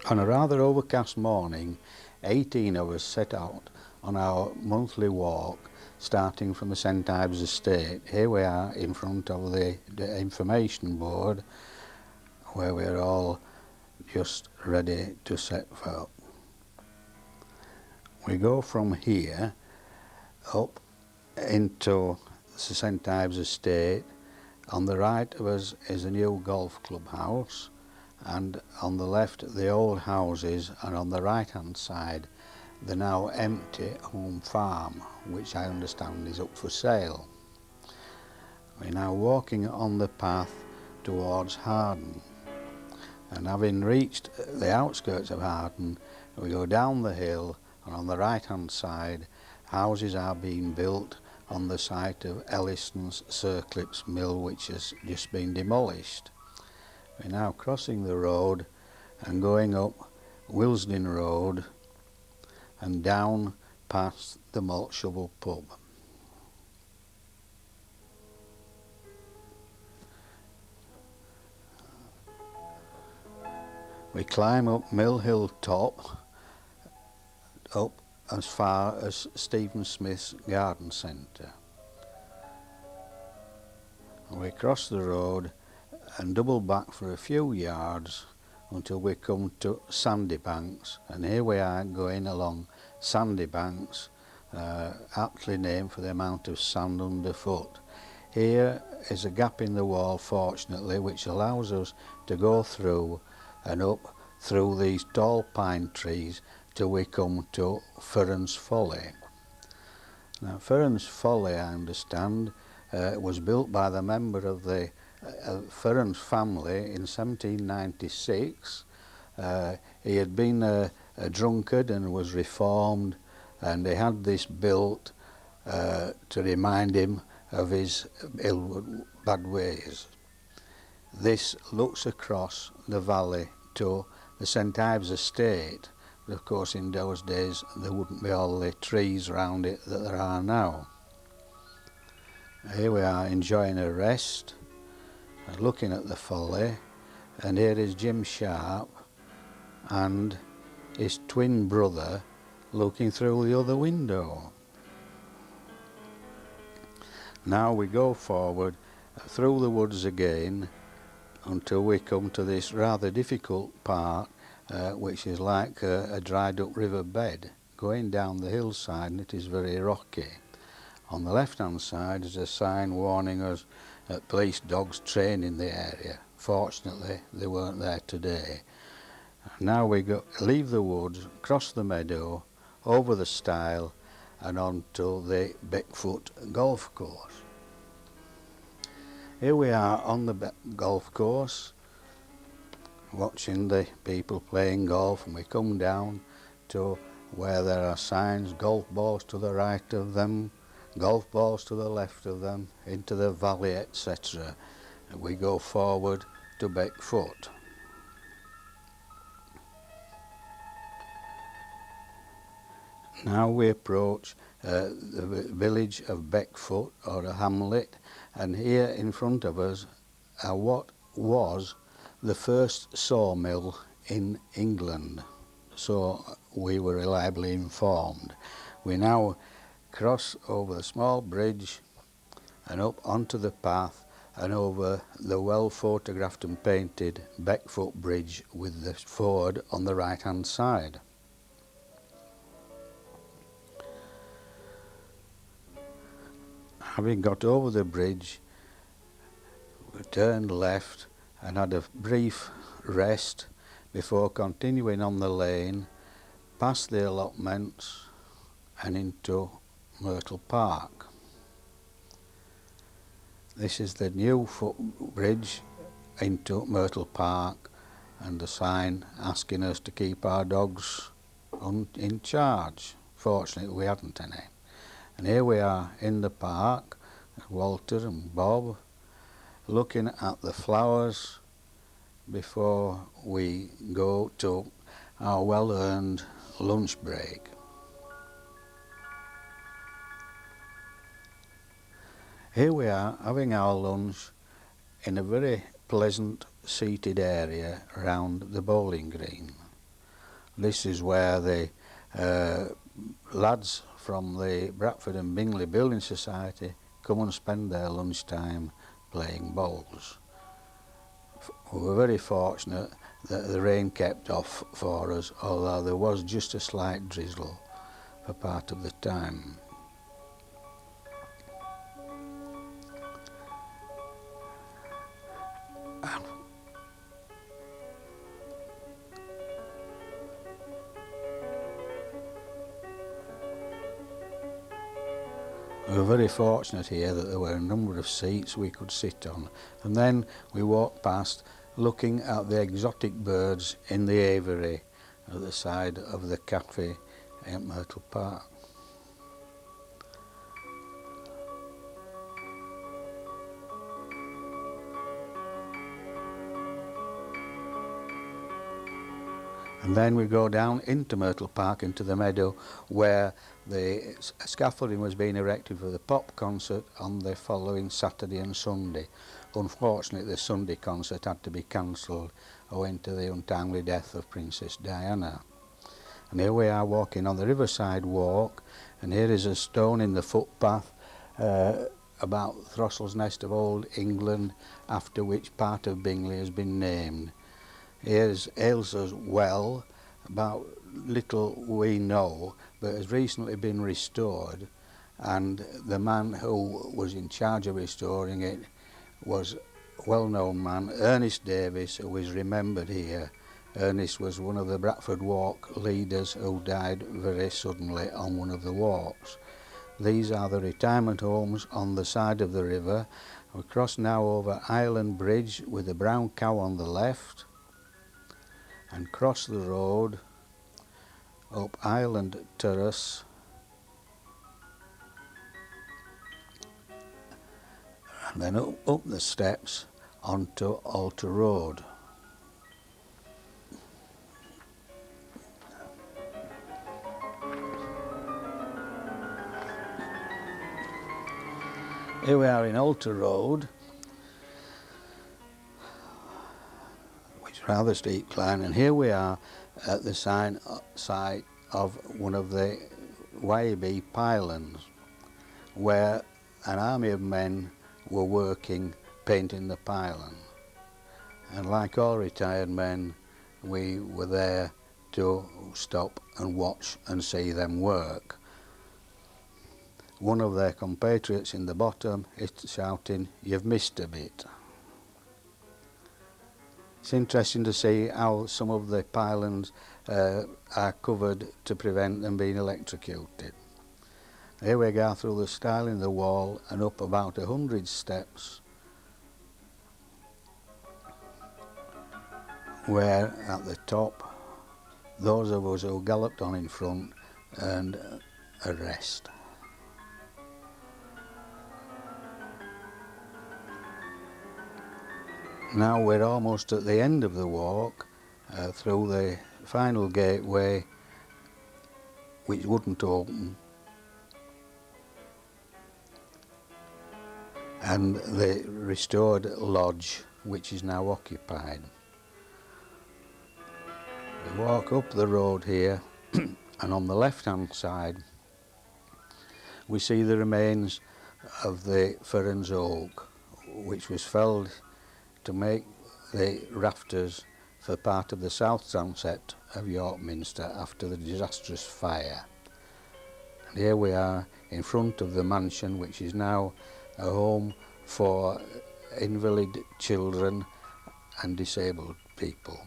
On a rather overcast morning, 18 of us set out on our monthly walk, starting from the St Ives estate. Here we are in front of the information board, where we're all just ready to set out. We go from here up into the St Ives estate. On the right of us is a new golf club house, and on the left the old houses, and on the right hand side the now empty home farm, which I understand is up for sale. We're now walking on the path towards Harden, and having reached the outskirts of Harden, we go down the hill, and on the right hand side houses are being built on the site of Ellison's Circlips mill, which has just been demolished. We're now crossing the road and going up Willesden Road and down past the Malt Shovel pub. We climb up Mill Hill top, up as far as Stephen Smith's garden centre. We cross the road and double back for a few yards until we come to Sandy Banks, and here we are going along Sandy Banks, aptly named for the amount of sand underfoot. Here is a gap in the wall, fortunately, which allows us to go through and up through these tall pine trees till we come to Ferrans Folly. Now, Ferrans Folly, I understand, was built by the member of the Ferrans family in 1796. He had been a drunkard and was reformed, and they had this built to remind him of his bad ways. This looks across the valley to the St Ives estate, but of course in those days there wouldn't be all the trees around it that there are now. Here we are enjoying a rest, looking at the folly, and here is Jim Sharp and his twin brother looking through the other window. Now we go forward through the woods again until we come to this rather difficult part, which is like a dried up river bed going down the hillside, and it is very rocky. On the left hand side is a sign warning us that police dogs train in the area. Fortunately they weren't there today. Now we leave the woods, cross the meadow, over the stile and on to the Beckfoot golf course. Here we are on the golf course, watching the people playing golf, and we come down to where there are signs, golf balls to the right of them, golf balls to the left of them, into the valley, etc. And we go forward to Beckfoot. Now we approach the village of Beckfoot, or a hamlet, and here in front of us are what was the first sawmill in England, so we were reliably informed. We now cross over the small bridge and up onto the path and over the well photographed and painted Beckfoot Bridge with the ford on the right hand side. Having got over the bridge, we turned left and had a brief rest before continuing on the lane, past the allotments and into Myrtle Park. This is the new footbridge into Myrtle Park, and the sign asking us to keep our dogs in charge. Fortunately we hadn't any. And here we are in the park, Walter and Bob, looking at the flowers before we go to our well-earned lunch break. Here we are having our lunch in a very pleasant seated area round the bowling green. This is where the lads from the Bradford and Bingley Building Society come and spend their lunchtime playing bowls. We were very fortunate that the rain kept off for us, although there was just a slight drizzle for part of the time. We were very fortunate here that there were a number of seats we could sit on, and then we walked past looking at the exotic birds in the aviary at the side of the cafe at Myrtle Park. And then we go down into Myrtle Park, into the meadow, where the scaffolding was being erected for the pop concert on the following Saturday and Sunday. Unfortunately, the Sunday concert had to be cancelled owing to the untimely death of Princess Diana. And here we are walking on the Riverside Walk, and here is a stone in the footpath about Throssell's Nest of Old England, after which part of Bingley has been named. Here's Ailsa's Well, about little we know, but has recently been restored, and the man who was in charge of restoring it was a well-known man, Ernest Davis, who is remembered here. Ernest was one of the Bradford Walk leaders who died very suddenly on one of the walks. These are the retirement homes on the side of the river. We cross now over Island Bridge with the brown cow on the left, and cross the road up Island Terrace and then up the steps onto Alter Road. Here we are in Alter Road, rather steep climb, and here we are at the site of one of the YB pylons, where an army of men were working painting the pylon. And like all retired men, we were there to stop and watch and see them work. One of their compatriots in the bottom is shouting, "You've missed a bit." It's interesting to see how some of the pylons are covered to prevent them being electrocuted. Here we go through the stile in the wall and up about 100 steps, where at the top those of us who galloped on in front earned a rest. Now we're almost at the end of the walk, through the final gateway, which wouldn't open, and the restored lodge, which is now occupied. We walk up the road here, and on the left-hand side we see the remains of the Ferns oak, which was felled to make the rafters for part of the south transept of York Minster after the disastrous fire. And here we are in front of the mansion, which is now a home for invalid children and disabled people.